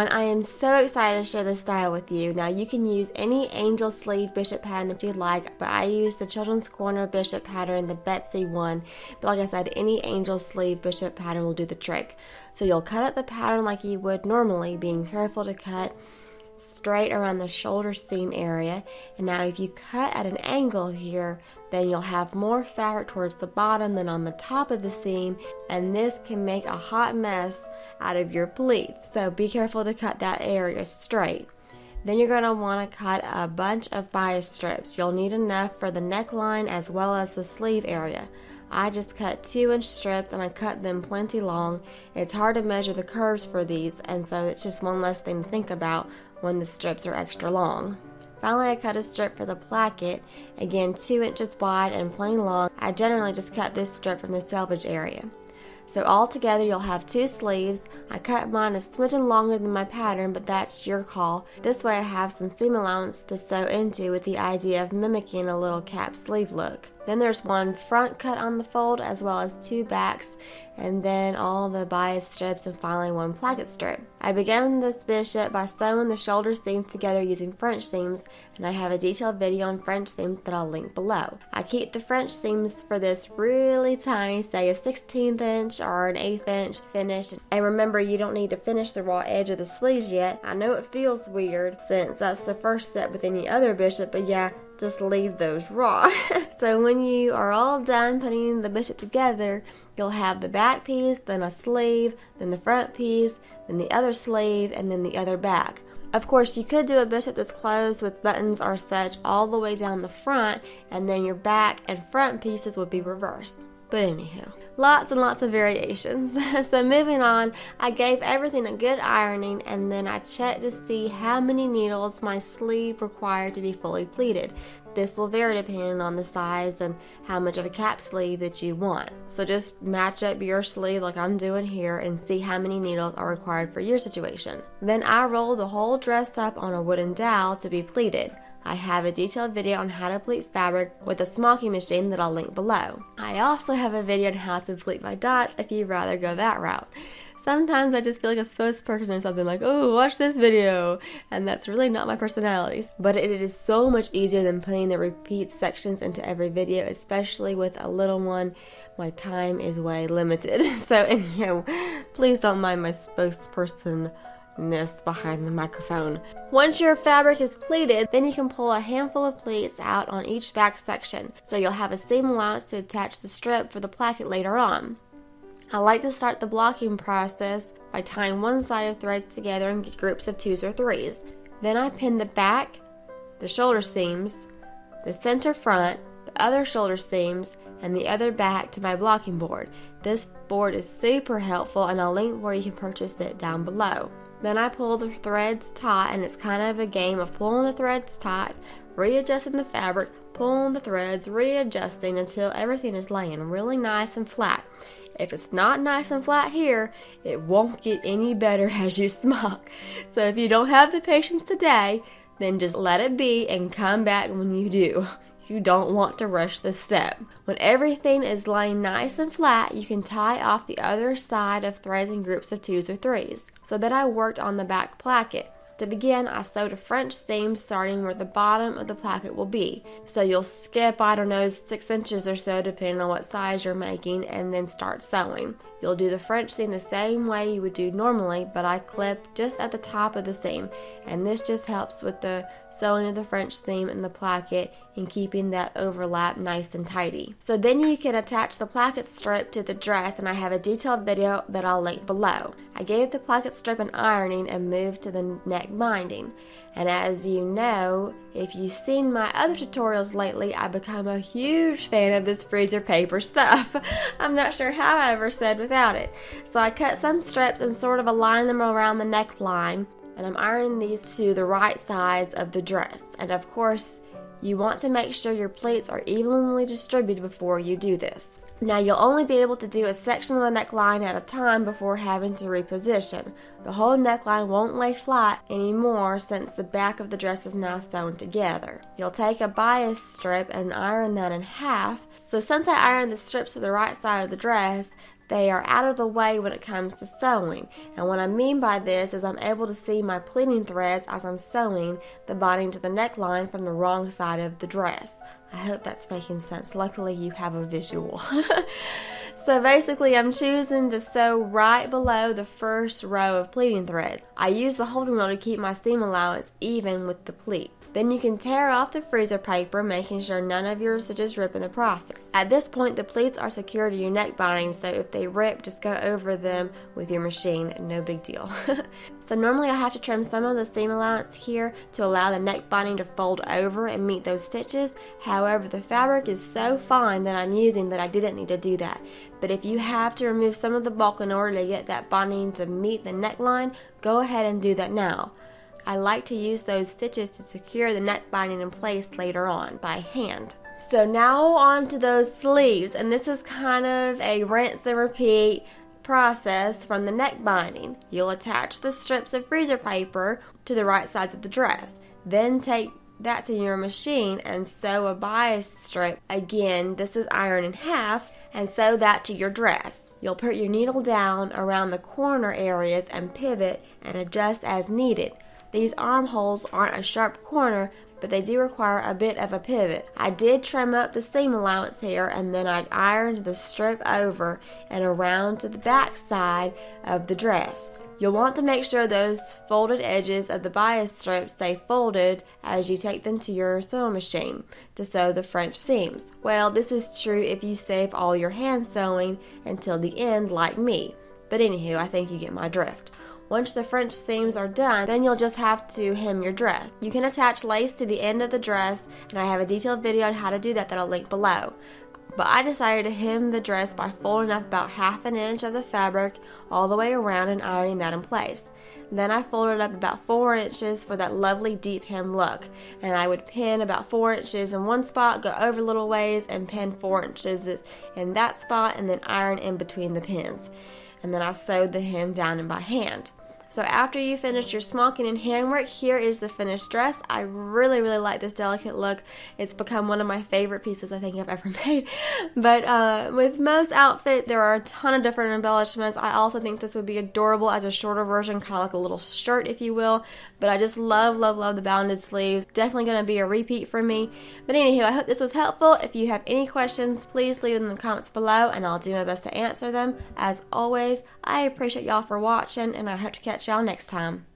everyone, I am so excited to share this style with you. Now you can use any angel sleeve bishop pattern that you'd like, but I use the Children's Corner bishop pattern, the Betsy one. But like I said, any angel sleeve bishop pattern will do the trick. So you'll cut out the pattern like you would normally, being careful to cut straight around the shoulder seam area. And now if you cut at an angle here, then you'll have more fabric towards the bottom than on the top of the seam, and this can make a hot mess out of your pleats. So be careful to cut that area straight. Then you're going to want to cut a bunch of bias strips. You'll need enough for the neckline as well as the sleeve area. I just cut 2-inch strips and I cut them plenty long. It's hard to measure the curves for these, and so it's just one less thing to think about when the strips are extra long. Finally, I cut a strip for the placket, again 2 inches wide and plenty long. I generally just cut this strip from the selvage area. So all together you'll have 2 sleeves. I cut mine a smidgen longer than my pattern, but that's your call. This way I have some seam allowance to sew into with the idea of mimicking a little cap sleeve look. Then there's one front cut on the fold as well as 2 backs, and then all the bias strips, and finally 1 placket strip. I began this bishop by sewing the shoulder seams together using French seams, and I have a detailed video on French seams that I'll link below. I keep the French seams for this really tiny, say a 1/16 inch or an 1/8 inch finish. And remember, you don't need to finish the raw edge of the sleeves yet. I know it feels weird since that's the first step with any other bishop, but yeah, just leave those raw. So when you are all done putting the bishop together, you'll have the back piece, then a sleeve, then the front piece, then the other sleeve, and then the other back. Of course, you could do a bishop that's closed with buttons or such all the way down the front, and then your back and front pieces would be reversed. But anyhow, lots and lots of variations. So moving on, I gave everything a good ironing, and then I checked to see how many needles my sleeve required to be fully pleated. This will vary depending on the size and how much of a cap sleeve that you want. So just match up your sleeve like I'm doing here and see how many needles are required for your situation. Then I roll the whole dress up on a wooden dowel to be pleated. I have a detailed video on how to pleat fabric with a smocking machine that I'll link below. I also have a video on how to pleat my dots if you'd rather go that route. Sometimes I just feel like a spokesperson or something, like, oh, watch this video, and that's really not my personality. But it is so much easier than putting the repeat sections into every video, especially with a little one. My time is way limited. So anyhow, please don't mind my spokesperson behind the microphone. Once your fabric is pleated, then you can pull a handful of pleats out on each back section, so you'll have a seam allowance to attach the strip for the placket later on. I like to start the blocking process by tying one side of threads together in groups of 2s or 3s. Then I pin the back, the shoulder seams, the center front, the other shoulder seams, and the other back to my blocking board. This board is super helpful, and I'll link where you can purchase it down below. Then I pull the threads taut, and it's kind of a game of pulling the threads tight, readjusting the fabric, pulling the threads, readjusting until everything is laying really nice and flat. If it's not nice and flat here, it won't get any better as you smock. So if you don't have the patience today, then just let it be and come back when you do. You don't want to rush this step. When everything is laying nice and flat, you can tie off the other side of threads in groups of 2s or 3s. So then I worked on the back placket. To begin, I sewed a French seam starting where the bottom of the placket will be. So you'll skip, I don't know, 6 inches or so depending on what size you're making, and then start sewing. You'll do the French seam the same way you would do normally, but I clip just at the top of the seam, and this just helps with the sewing of the French seam and the placket and keeping that overlap nice and tidy. So then you can attach the placket strip to the dress, and I have a detailed video that I'll link below. I gave the placket strip an ironing and moved to the neck binding. And as you know, if you've seen my other tutorials lately, I've become a huge fan of this freezer paper stuff. I'm not sure how I ever said without it. So I cut some strips and sort of aligned them around the neckline, and I'm ironing these to the right sides of the dress. And of course, you want to make sure your pleats are evenly distributed before you do this. Now you'll only be able to do a section of the neckline at a time before having to reposition. The whole neckline won't lay flat anymore since the back of the dress is now sewn together. You'll take a bias strip and iron that in half. So since I ironed the strips to the right side of the dress, they are out of the way when it comes to sewing. And what I mean by this is I'm able to see my pleating threads as I'm sewing the binding to the neckline from the wrong side of the dress. I hope that's making sense. Luckily you have a visual. So basically I'm choosing to sew right below the first row of pleating threads. I use the holding roll to keep my seam allowance even with the pleat. Then you can tear off the freezer paper, making sure none of your stitches rip in the process. At this point, the pleats are secured to your neck binding, so if they rip, just go over them with your machine. No big deal. So normally I have to trim some of the seam allowance here to allow the neck binding to fold over and meet those stitches. However, the fabric is so fine that I'm using that I didn't need to do that. But if you have to remove some of the bulk in order to get that binding to meet the neckline, go ahead and do that now. I like to use those stitches to secure the neck binding in place later on by hand. So now on to those sleeves, and this is kind of a rinse and repeat process from the neck binding. You'll attach the strips of freezer paper to the right sides of the dress. Then take that to your machine and sew a bias strip. Again, this is iron in half, and sew that to your dress. You'll put your needle down around the corner areas and pivot and adjust as needed. These armholes aren't a sharp corner, but they do require a bit of a pivot. I did trim up the seam allowance here, and then I ironed the strip over and around to the back side of the dress. You'll want to make sure those folded edges of the bias strips stay folded as you take them to your sewing machine to sew the French seams. Well, this is true if you save all your hand sewing until the end like me. But anywho, I think you get my drift. Once the French seams are done, then you'll just have to hem your dress. You can attach lace to the end of the dress, and I have a detailed video on how to do that I'll link below. But I decided to hem the dress by folding up about 1/2 inch of the fabric all the way around and ironing that in place. Then I folded up about 4 inches for that lovely deep hem look, and I would pin about 4 inches in one spot, go over a little ways, and pin 4 inches in that spot, and then iron in between the pins. And then I sewed the hem down in by hand. So after you finish your smocking and handwork, here is the finished dress. I really like this delicate look. It's become one of my favorite pieces I think I've ever made. But with most outfits, there are a ton of different embellishments. I also think this would be adorable as a shorter version, kind of like a little shirt, if you will. But I just love the bounded sleeves. Definitely going to be a repeat for me. But anywho, I hope this was helpful. If you have any questions, please leave them in the comments below, and I'll do my best to answer them. As always, I appreciate y'all for watching, and I hope to catch y'all next time.